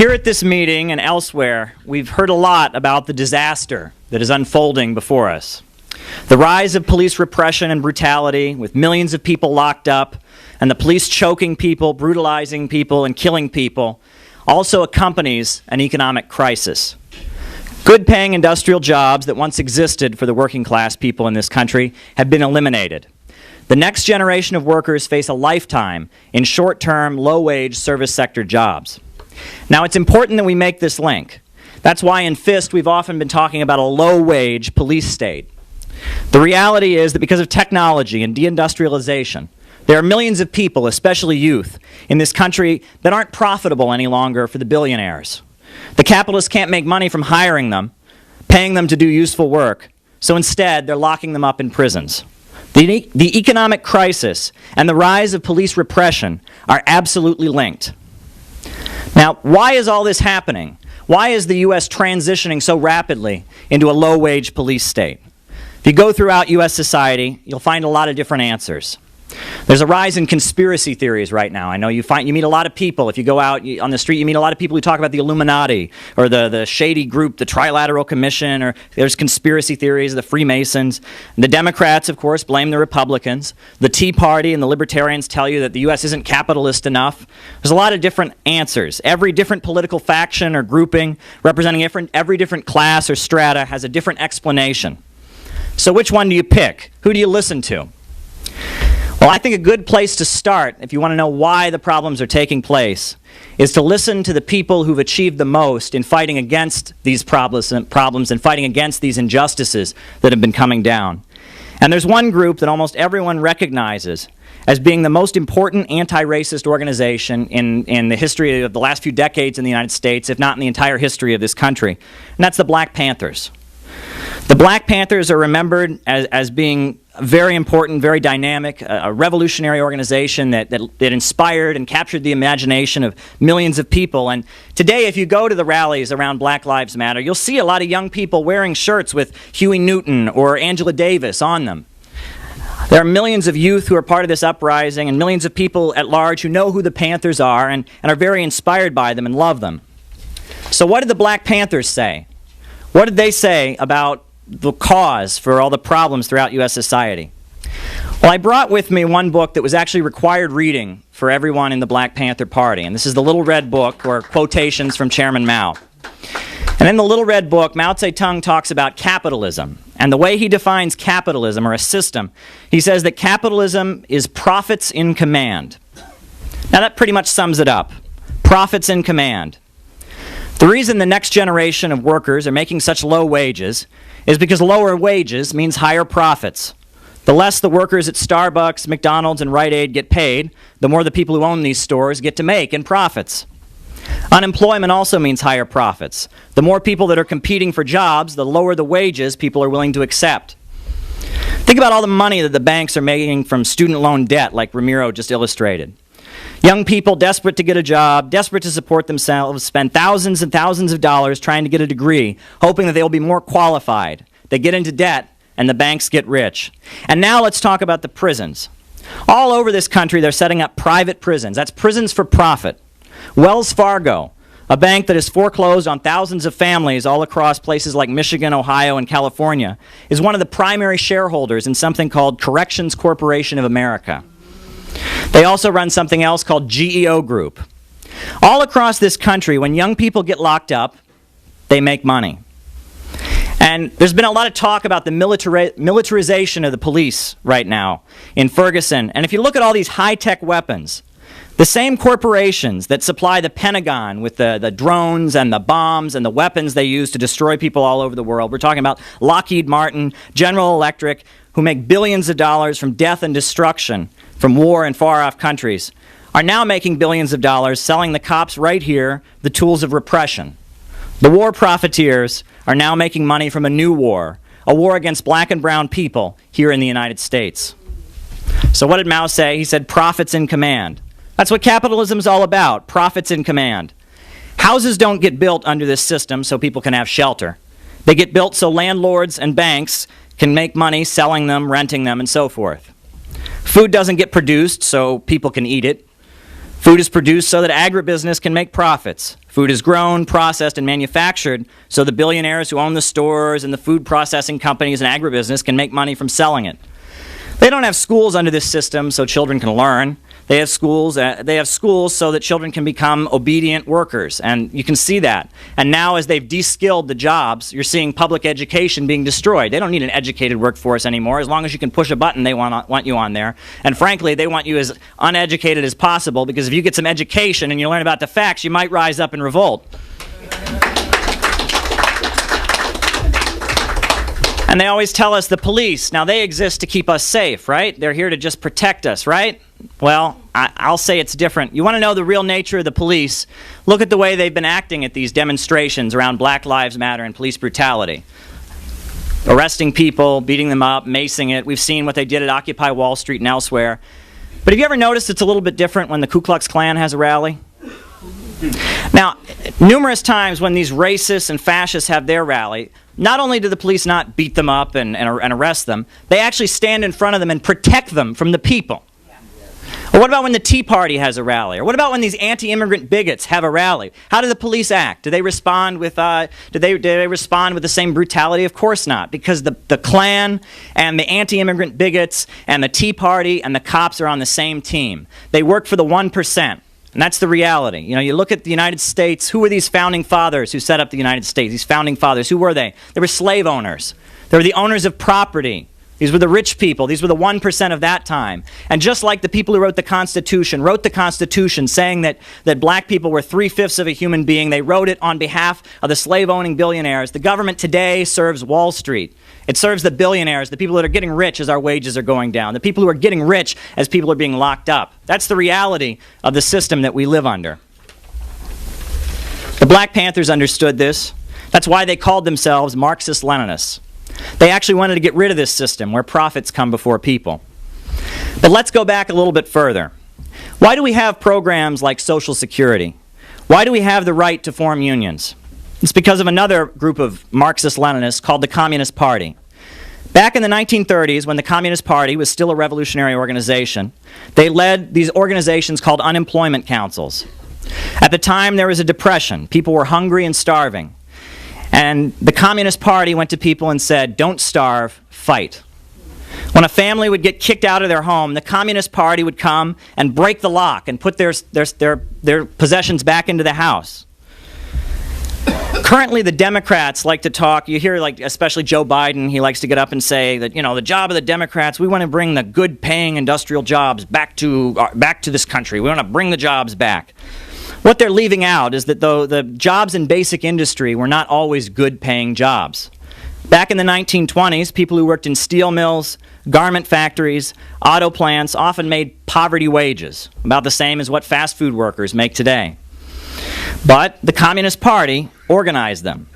Here at this meeting and elsewhere, we've heard a lot about the disaster that is unfolding before us. The rise of police repression and brutality, with millions of people locked up, and the police choking people, brutalizing people, and killing people, also accompanies an economic crisis. Good-paying industrial jobs that once existed for the working class people in this country have been eliminated. The next generation of workers face a lifetime in short-term, low-wage service sector jobs. Now, it's important that we make this link. That's why in FIST we've often been talking about a low-wage police state. The reality is that because of technology and deindustrialization, there are millions of people, especially youth, in this country that aren't profitable any longer for the billionaires. The capitalists can't make money from hiring them, paying them to do useful work, so instead they're locking them up in prisons. The economic crisis and the rise of police repression are absolutely linked. Now, why is all this happening? Why is the U.S. transitioning so rapidly into a low-wage police state? If you go throughout U.S. society, you'll find a lot of different answers. There's a rise in conspiracy theories right now. I know you meet a lot of people. If you go out on the street, you meet a lot of people who talk about the Illuminati or the shady group, the Trilateral Commission, or there's conspiracy theories, the Freemasons. The Democrats, of course, blame the Republicans. The Tea Party and the Libertarians tell you that the U.S. isn't capitalist enough. There's a lot of different answers. Every different political faction or grouping representing every different class or strata has a different explanation. So which one do you pick? Who do you listen to? Well, I think a good place to start, if you want to know why the problems are taking place, is to listen to the people who've achieved the most in fighting against these problems and fighting against these injustices that have been coming down. And there's one group that almost everyone recognizes as being the most important anti-racist organization in the history of the last few decades in the United States, if not in the entire history of this country, and that's the Black Panthers. The Black Panthers are remembered as being very important, very dynamic, a revolutionary organization that inspired and captured the imagination of millions of people. And today, if you go to the rallies around Black Lives Matter, you'll see a lot of young people wearing shirts with Huey Newton or Angela Davis on them. There are millions of youth who are part of this uprising and millions of people at large who know who the Panthers are and are very inspired by them and love them. So what did the Black Panthers say? What did they say about the cause for all the problems throughout U.S. society? Well, I brought with me one book that was actually required reading for everyone in the Black Panther Party, and this is the Little Red Book, or quotations from Chairman Mao. And in the Little Red Book, Mao Zedong talks about capitalism, and the way he defines capitalism, or a system, he says that capitalism is profits in command. Now that pretty much sums it up. Profits in command. The reason the next generation of workers are making such low wages is because lower wages means higher profits. The less the workers at Starbucks, McDonald's, and Rite Aid get paid, the more the people who own these stores get to make in profits. Unemployment also means higher profits. The more people that are competing for jobs, the lower the wages people are willing to accept. Think about all the money that the banks are making from student loan debt, like Ramiro just illustrated. Young people desperate to get a job, desperate to support themselves, spend thousands and thousands of dollars trying to get a degree, hoping that they'll be more qualified. They get into debt, and the banks get rich. And now let's talk about the prisons. All over this country, they're setting up private prisons. That's prisons for profit. Wells Fargo, a bank that has foreclosed on thousands of families all across places like Michigan, Ohio, and California, is one of the primary shareholders in something called Corrections Corporation of America. They also run something else called GEO Group. All across this country, when young people get locked up, they make money. And there's been a lot of talk about the militarization of the police right now in Ferguson. And if you look at all these high-tech weapons, the same corporations that supply the Pentagon with the drones and the bombs and the weapons they use to destroy people all over the world, we're talking about Lockheed Martin, General Electric, who make billions of dollars from death and destruction from war in far-off countries, are now making billions of dollars selling the cops right here the tools of repression. The war profiteers are now making money from a new war, a war against black and brown people here in the United States. So what did Mao say? He said, profits in command. That's what capitalism is all about, profits in command. Houses don't get built under this system so people can have shelter. They get built so landlords and banks can make money selling them, renting them, and so forth. Food doesn't get produced so people can eat it. Food is produced so that agribusiness can make profits. Food is grown, processed, and manufactured so the billionaires who own the stores and the food processing companies and agribusiness can make money from selling it. They don't have schools under this system so children can learn. They have schools so that children can become obedient workers, and you can see that. And now as they've de-skilled the jobs, you're seeing public education being destroyed. They don't need an educated workforce anymore. As long as you can push a button, they want you on there. And frankly, they want you as uneducated as possible, because if you get some education and you learn about the facts, you might rise up and revolt. And they always tell us the police, now they exist to keep us safe, right? They're here to just protect us, right? Well, I'll say it's different. You want to know the real nature of the police? Look at the way they've been acting at these demonstrations around Black Lives Matter and police brutality. Arresting people, beating them up, macing it. We've seen what they did at Occupy Wall Street and elsewhere. But have you ever noticed it's a little bit different when the Ku Klux Klan has a rally? Now, numerous times when these racists and fascists have their rally, not only do the police not beat them up and arrest them, they actually stand in front of them and protect them from the people. Or what about when the Tea Party has a rally? Or what about when these anti-immigrant bigots have a rally? How do the police act? Do they respond with do they respond with the same brutality? Of course not, because the Klan and the anti-immigrant bigots and the Tea Party and the cops are on the same team. They work for the 1%. And that's the reality. You know, you look at the United States, who were these founding fathers who set up the United States? These founding fathers, who were they? They were slave owners. They were the owners of property. These were the rich people. These were the 1% of that time. And just like the people who wrote the Constitution saying that black people were 3/5 of a human being, they wrote it on behalf of the slave-owning billionaires. The government today serves Wall Street. It serves the billionaires, the people that are getting rich as our wages are going down, the people who are getting rich as people are being locked up. That's the reality of the system that we live under. The Black Panthers understood this. That's why they called themselves Marxist Leninists. They actually wanted to get rid of this system where profits come before people. But let's go back a little bit further. Why do we have programs like Social Security? Why do we have the right to form unions? It's because of another group of Marxist-Leninists called the Communist Party. Back in the 1930s, when the Communist Party was still a revolutionary organization, they led these organizations called unemployment councils. At the time, there was a depression. People were hungry and starving. And the Communist Party went to people and said, don't starve, fight. When a family would get kicked out of their home, the Communist Party would come and break the lock and put their possessions back into the house. Currently, the Democrats like to talk, you hear, like, especially Joe Biden, he likes to get up and say that, you know, the job of the Democrats, we want to bring the good-paying industrial jobs back to this country. We want to bring the jobs back. What they're leaving out is that though the jobs in basic industry were not always good-paying jobs. Back in the 1920s, people who worked in steel mills, garment factories, auto plants often made poverty wages, about the same as what fast food workers make today. But the Communist Party organized them.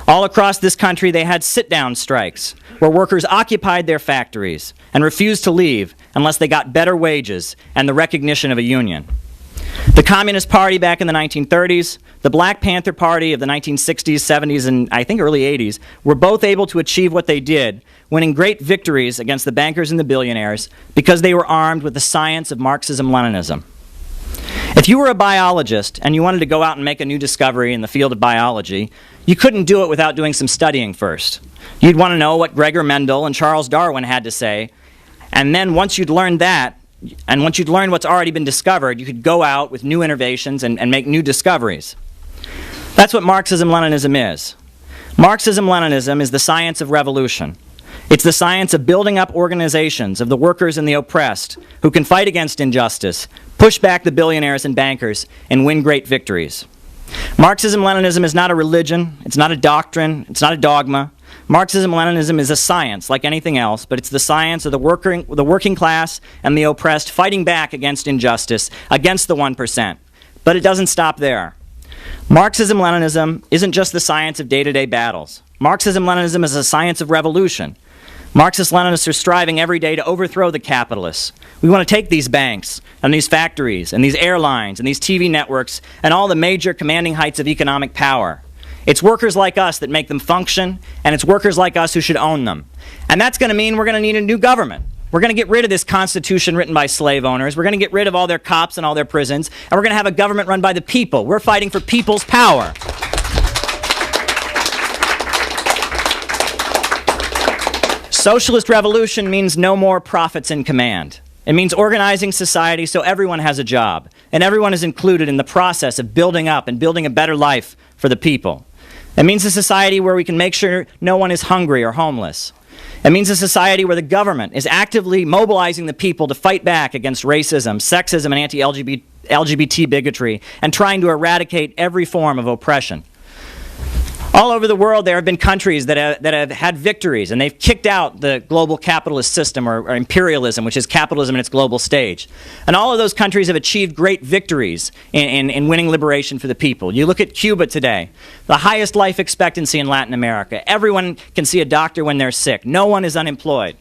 All across this country, they had sit-down strikes, where workers occupied their factories and refused to leave unless they got better wages and the recognition of a union. The Communist Party back in the 1930s, the Black Panther Party of the 1960s, 70s, and I think early 80s were both able to achieve what they did, winning great victories against the bankers and the billionaires because they were armed with the science of Marxism Leninism. If you were a biologist and you wanted to go out and make a new discovery in the field of biology, you couldn't do it without doing some studying first. You'd want to know what Gregor Mendel and Charles Darwin had to say, and then once you'd learned that, and once you'd learned what's already been discovered, you could go out with new innovations and make new discoveries. That's what Marxism-Leninism is. Marxism-Leninism is the science of revolution. It's the science of building up organizations of the workers and the oppressed who can fight against injustice, push back the billionaires and bankers, and win great victories. Marxism-Leninism is not a religion, it's not a doctrine, it's not a dogma. Marxism-Leninism is a science like anything else, but it's the science of the working class and the oppressed fighting back against injustice, against the 1%. But it doesn't stop there. Marxism-Leninism isn't just the science of day-to-day battles. Marxism-Leninism is a science of revolution. Marxist-Leninists are striving every day to overthrow the capitalists. We want to take these banks and these factories and these airlines and these TV networks and all the major commanding heights of economic power. It's workers like us that make them function, and it's workers like us who should own them. And that's going to mean we're going to need a new government. We're going to get rid of this constitution written by slave owners. We're going to get rid of all their cops and all their prisons. And we're going to have a government run by the people. We're fighting for people's power. Socialist revolution means no more prophets in command. It means organizing society so everyone has a job, and everyone is included in the process of building up and building a better life for the people. It means a society where we can make sure no one is hungry or homeless. It means a society where the government is actively mobilizing the people to fight back against racism, sexism, and anti-LGBT bigotry, and trying to eradicate every form of oppression. All over the world, there have been countries that have had victories, and they've kicked out the global capitalist system, or imperialism, which is capitalism in its global stage. And all of those countries have achieved great victories in winning liberation for the people. You look at Cuba today, the highest life expectancy in Latin America. Everyone can see a doctor when they're sick. No one is unemployed.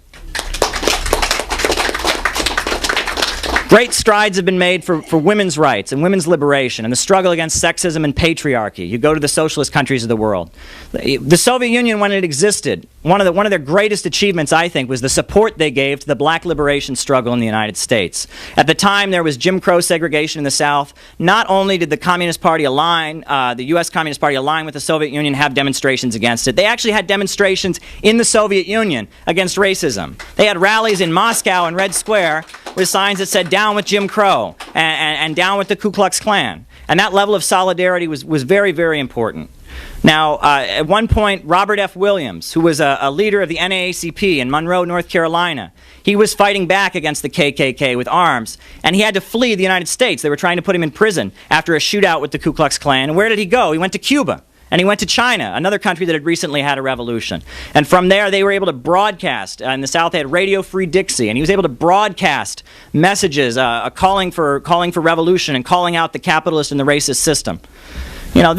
Great strides have been made for women's rights and women's liberation and the struggle against sexism and patriarchy. You go to the socialist countries of the world. The Soviet Union, when it existed, one of their greatest achievements, I think, was the support they gave to the black liberation struggle in the United States. At the time, there was Jim Crow segregation in the South. Not only did the Communist Party the U.S. Communist Party align with the Soviet Union, have demonstrations against it, they actually had demonstrations in the Soviet Union against racism. They had rallies in Moscow and Red Square with signs that said down with Jim Crow and down with the Ku Klux Klan. And that level of solidarity was very, very important. Now, at one point, Robert F. Williams, who was a leader of the NAACP in Monroe, North Carolina, he was fighting back against the KKK with arms, and he had to flee the United States. They were trying to put him in prison after a shootout with the Ku Klux Klan. And where did he go? He went to Cuba. And he went to China, another country that had recently had a revolution. And from there, they were able to broadcast. In the South, they had Radio Free Dixie, and he was able to broadcast messages calling for revolution and calling out the capitalist and the racist system. You know,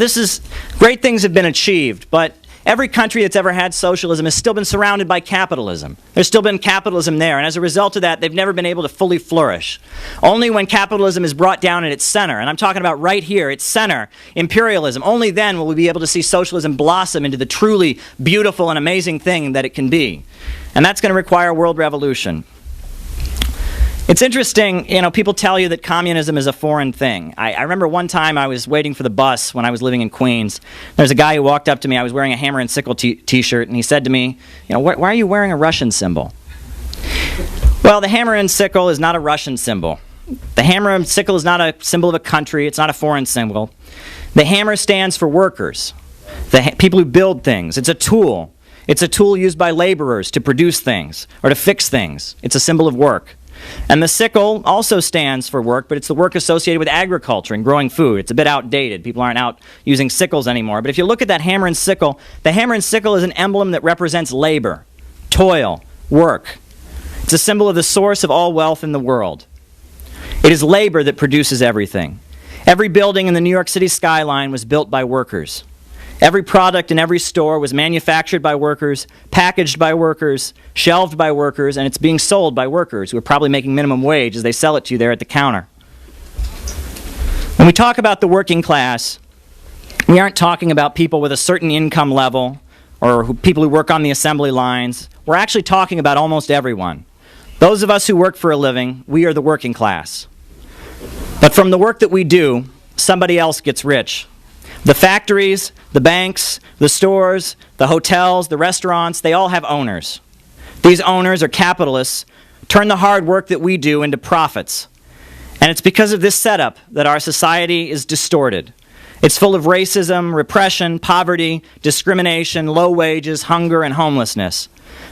great things have been achieved, but every country that's ever had socialism has still been surrounded by capitalism. There's still been capitalism there, and as a result of that, they've never been able to fully flourish. Only when capitalism is brought down at its center, and I'm talking about right here, its center, imperialism, only then will we be able to see socialism blossom into the truly beautiful and amazing thing that it can be. And that's going to require a world revolution. It's interesting, you know, people tell you that communism is a foreign thing. I remember one time I was waiting for the bus when I was living in Queens. There's a guy who walked up to me. I was wearing a Hammer and Sickle t-shirt, and he said to me, you know, why are you wearing a Russian symbol? Well, the Hammer and Sickle is not a Russian symbol. The Hammer and Sickle is not a symbol of a country. It's not a foreign symbol. The hammer stands for workers, the people who build things. It's a tool. It's a tool used by laborers to produce things or to fix things. It's a symbol of work. And the sickle also stands for work, but it's the work associated with agriculture and growing food. It's a bit outdated. People aren't out using sickles anymore. But if you look at that hammer and sickle, the hammer and sickle is an emblem that represents labor, toil, work. It's a symbol of the source of all wealth in the world. It is labor that produces everything. Every building in the New York City skyline was built by workers. Every product in every store was manufactured by workers, packaged by workers, shelved by workers, and it's being sold by workers who are probably making minimum wage as they sell it to you there at the counter. When we talk about the working class, we aren't talking about people with a certain income level or people who work on the assembly lines. We're actually talking about almost everyone. Those of us who work for a living, we are the working class. But from the work that we do, somebody else gets rich. The factories, the banks, the stores, the hotels, the restaurants, they all have owners. These owners, or capitalists, turn the hard work that we do into profits. And it's because of this setup that our society is distorted. It's full of racism, repression, poverty, discrimination, low wages, hunger, and homelessness.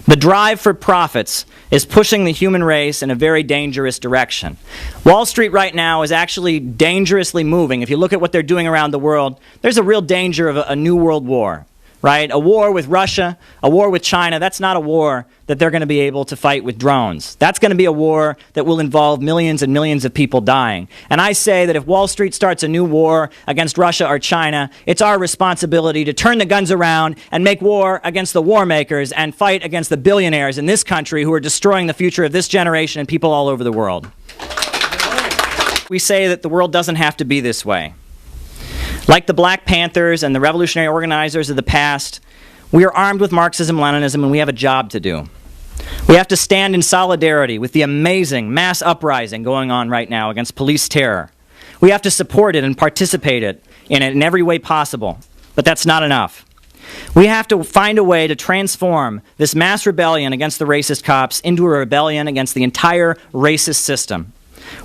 The drive for profits is pushing the human race in a very dangerous direction. Wall Street right now is actually dangerously moving. If you look at what they're doing around the world, there's a real danger of a new world war, right? A war with Russia, a war with China. That's not a war that they're going to be able to fight with drones. That's going to be a war that will involve millions and millions of people dying. And I say that if Wall Street starts a new war against Russia or China, it's our responsibility to turn the guns around and make war against the war makers and fight against the billionaires in this country who are destroying the future of this generation and people all over the world. We say that the world doesn't have to be this way. Like the Black Panthers and the revolutionary organizers of the past, we are armed with Marxism Leninism, and we have a job to do. We have to stand in solidarity with the amazing mass uprising going on right now against police terror. We have to support it and participate in it in every way possible, but that's not enough. We have to find a way to transform this mass rebellion against the racist cops into a rebellion against the entire racist system.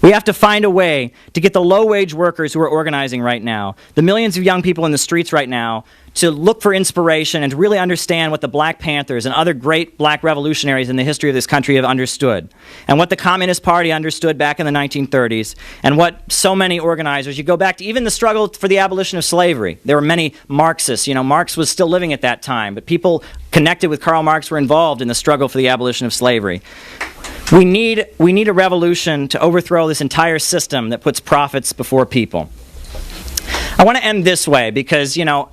We have to find a way to get the low-wage workers who are organizing right now, the millions of young people in the streets right now, to look for inspiration and to really understand what the Black Panthers and other great black revolutionaries in the history of this country have understood, and what the Communist Party understood back in the 1930s, and what so many organizers, you go back to even the struggle for the abolition of slavery. There were many Marxists. You know, Marx was still living at that time, but people connected with Karl Marx were involved in the struggle for the abolition of slavery. We need a revolution to overthrow this entire system that puts profits before people. I want to end this way because, you know,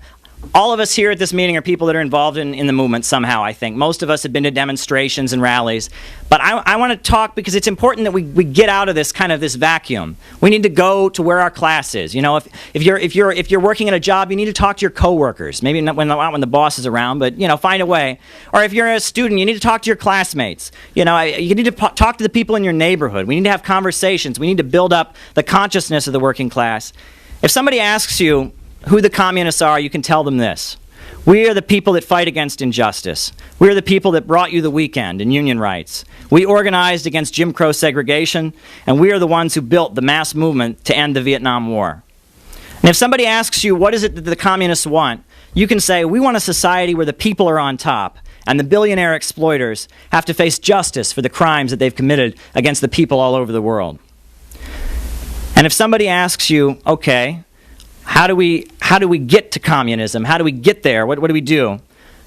all of us here at this meeting are people that are involved in the movement somehow, I think. Most of us have been to demonstrations and rallies. But I want to talk because it's important that we get out of this kind of this vacuum. We need to go to where our class is. You know, if you're working at a job, you need to talk to your coworkers. Maybe not when the boss is around, but, you know, find a way. Or if you're a student, you need to talk to your classmates. You know, you need to talk to the people in your neighborhood. We need to have conversations. We need to build up the consciousness of the working class. If somebody asks you who the communists are, you can tell them this: we are the people that fight against injustice. We are the people that brought you the weekend and union rights. We organized against Jim Crow segregation, and we are the ones who built the mass movement to end the Vietnam War. And if somebody asks you what is it that the communists want, you can say, we want a society where the people are on top, and the billionaire exploiters have to face justice for the crimes that they've committed against the people all over the world. And if somebody asks you, okay, how do we get to communism? How do we get there? What do we do?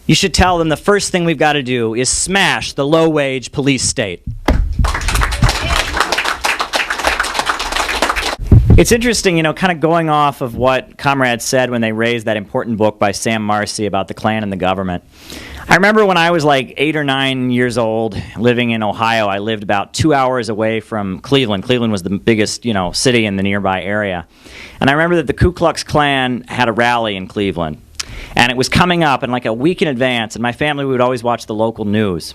You should tell them the first thing we've got to do is smash the low-wage police state. It's interesting, you know, kind of going off of what comrades said when they raised that important book by Sam Marcy about the Klan and the government. I remember when I was like 8 or 9 years old, living in Ohio. I lived about 2 hours away from Cleveland. Cleveland was the biggest, you know, city in the nearby area. And I remember that the Ku Klux Klan had a rally in Cleveland. And it was coming up in like a week in advance, and my family would always watch the local news.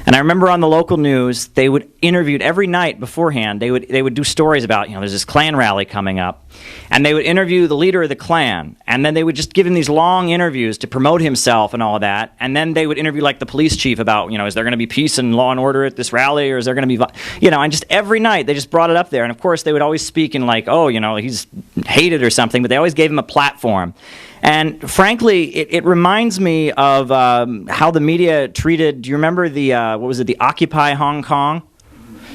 And I remember on the local news, they would interview every night beforehand. They would do stories about, you know, there's this Klan rally coming up, and they would interview the leader of the Klan, and then they would just give him these long interviews to promote himself and all of that. And then they would interview like the police chief about, you know, is there going to be peace and law and order at this rally, or is there going to be, you know, and just every night they just brought it up there. And of course they would always speak in like, oh, you know, he's hated or something, but they always gave him a platform. And frankly, it reminds me of how the media treated, do you remember the, what was it, the Occupy Hong Kong?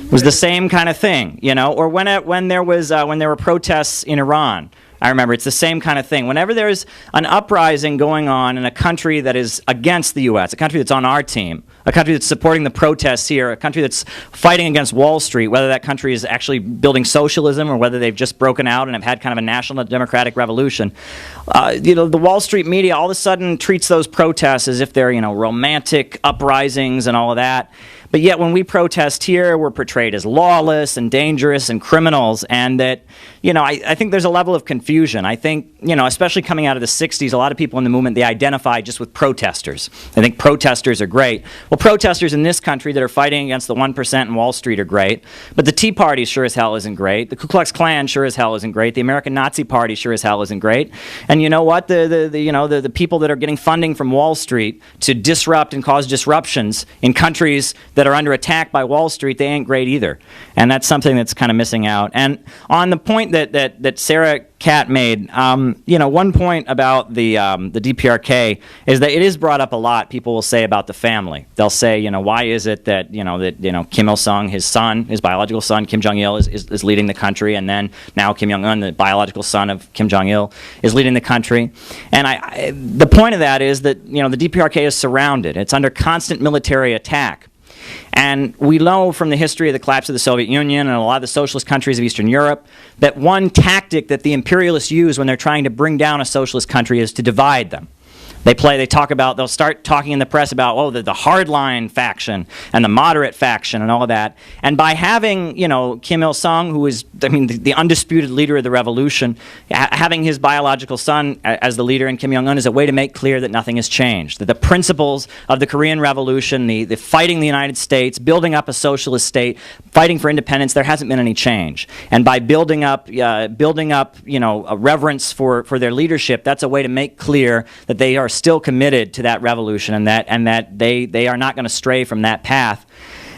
It was the same kind of thing, you know, or when there were protests in Iran. I remember it's the same kind of thing. Whenever there's an uprising going on in a country that is against the U.S., a country that's on our team, a country that's supporting the protests here, a country that's fighting against Wall Street, whether that country is actually building socialism or whether they've just broken out and have had kind of a national democratic revolution, you know, the Wall Street media all of a sudden treats those protests as if they're, you know, romantic uprisings and all of that. But yet when we protest here, we're portrayed as lawless and dangerous and criminals, and that, you know, I think there's a level of confusion. I think, you know, especially coming out of the 60s, a lot of people in the movement, they identify just with protesters. They think protesters are great. Well, protesters in this country that are fighting against the 1% in Wall Street are great, but the Tea Party sure as hell isn't great. The Ku Klux Klan sure as hell isn't great. The American Nazi Party sure as hell isn't great. And you know what? The people that are getting funding from Wall Street to disrupt and cause disruptions in countries that are under attack by Wall Street, they ain't great either. And that's something that's kind of missing out. And on the point that Sarah Catt made, you know, one point about the DPRK is that it is brought up a lot. People will say about the family. They'll say, you know, why is it that Kim Il-sung, his son, his biological son, Kim Jong-il, is leading the country, and then now Kim Jong-un, the biological son of Kim Jong-il, is leading the country. And the point of that is that, you know, the DPRK is surrounded. It's under constant military attack. And we know from the history of the collapse of the Soviet Union and a lot of the socialist countries of Eastern Europe that one tactic that the imperialists use when they're trying to bring down a socialist country is to divide them. They'll start talking in the press about, oh, the hardline faction and the moderate faction and all of that. And by having, Kim Il-sung, who is, the undisputed leader of the revolution, having his biological son as the leader, and Kim Jong-un, is a way to make clear that nothing has changed. That the principles of the Korean Revolution, the fighting the United States, building up a socialist state, fighting for independence, there hasn't been any change. And by building up, a reverence for their leadership, that's a way to make clear that they are still committed to that revolution, and that they are not going to stray from that path.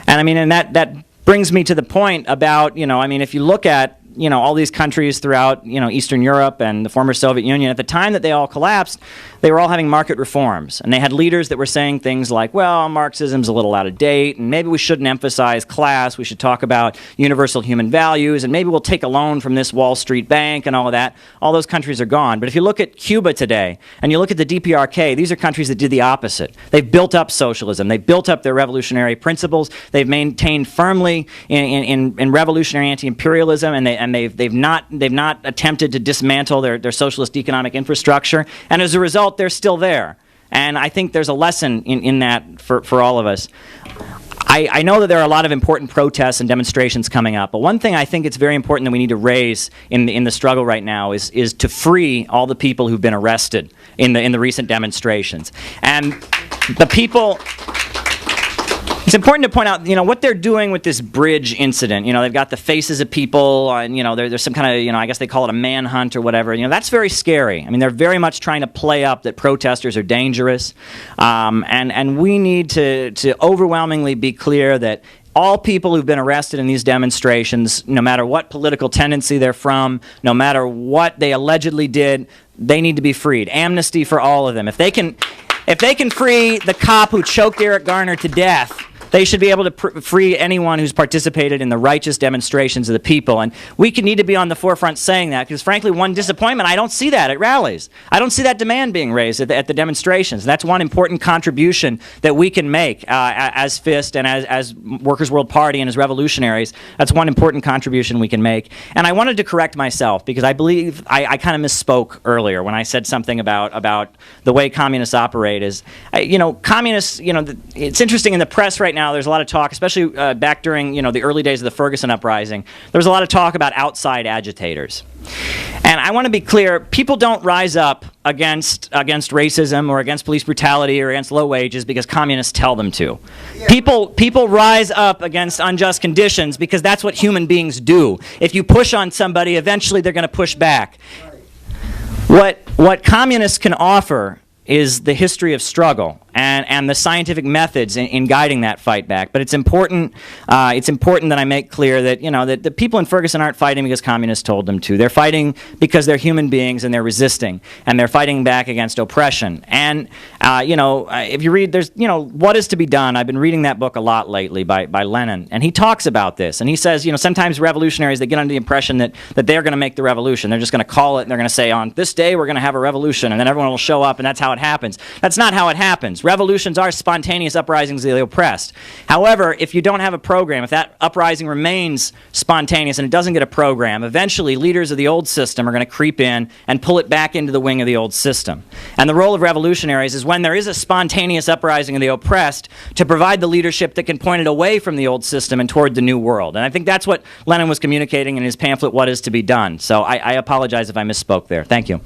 And that brings me to the point about, if you look at all these countries throughout Eastern Europe and the former Soviet Union, at the time that they all collapsed, they were all having market reforms, and they had leaders that were saying things like, well, Marxism's a little out of date, and maybe we shouldn't emphasize class, we should talk about universal human values, and maybe we'll take a loan from this Wall Street bank and all of that. All those countries are gone. But if you look at Cuba today, and you look at the DPRK, these are countries that did the opposite. They've built up socialism, they've built up their revolutionary principles, they've maintained firmly in revolutionary anti-imperialism, and they've not attempted to dismantle their socialist economic infrastructure, and as a result, they're still there. And I think there's a lesson in that for all of us. I know that there are a lot of important protests and demonstrations coming up, but one thing I think it's very important that we need to raise in the struggle right now is to free all the people who've been arrested in the recent demonstrations. And the people... It's important to point out, what they're doing with this bridge incident. They've got the faces of people, and there's some kind of, I guess they call it a manhunt or whatever. That's very scary. They're very much trying to play up that protesters are dangerous, and we need to overwhelmingly be clear that all people who've been arrested in these demonstrations, no matter what political tendency they're from, no matter what they allegedly did, they need to be freed. Amnesty for all of them. If they can free the cop who choked Eric Garner to death, they should be able to free anyone who's participated in the righteous demonstrations of the people. And we need to be on the forefront saying that, because frankly, one disappointment, I don't see that at rallies. I don't see that demand being raised at the demonstrations. And that's one important contribution that we can make as FIST and as Workers' World Party and as revolutionaries. That's one important contribution we can make. And I wanted to correct myself, because I believe I kind of misspoke earlier when I said something about the way communists operate. Communists, it's interesting in the press right now, there's a lot of talk, especially back during the early days of the Ferguson uprising, there was a lot of talk about outside agitators. And I want to be clear, people don't rise up against racism or against police brutality or against low wages because communists tell them to. People rise up against unjust conditions because that's what human beings do. If you push on somebody, eventually they're going to push back. What communists can offer is the history of struggle and the scientific methods in guiding that fight back. But it's important that I make clear that that the people in Ferguson aren't fighting because communists told them to. They're fighting because they're human beings and they're resisting, and they're fighting back against oppression. And if you read, there's What Is to Be Done. I've been reading that book a lot lately by Lenin, and he talks about this. And he says sometimes revolutionaries, they get under the impression that they're going to make the revolution. They're just going to call it, and they're going to say, on this day we're going to have a revolution, and then everyone will show up, and that's how it happens. That's not how it happens. Revolutions are spontaneous uprisings of the oppressed. However, if you don't have a program, if that uprising remains spontaneous and it doesn't get a program, eventually leaders of the old system are going to creep in and pull it back into the wing of the old system. And the role of revolutionaries is when there is a spontaneous uprising of the oppressed to provide the leadership that can point it away from the old system and toward the new world. And I think that's what Lenin was communicating in his pamphlet, What Is to Be Done. So I apologize if I misspoke there. Thank you.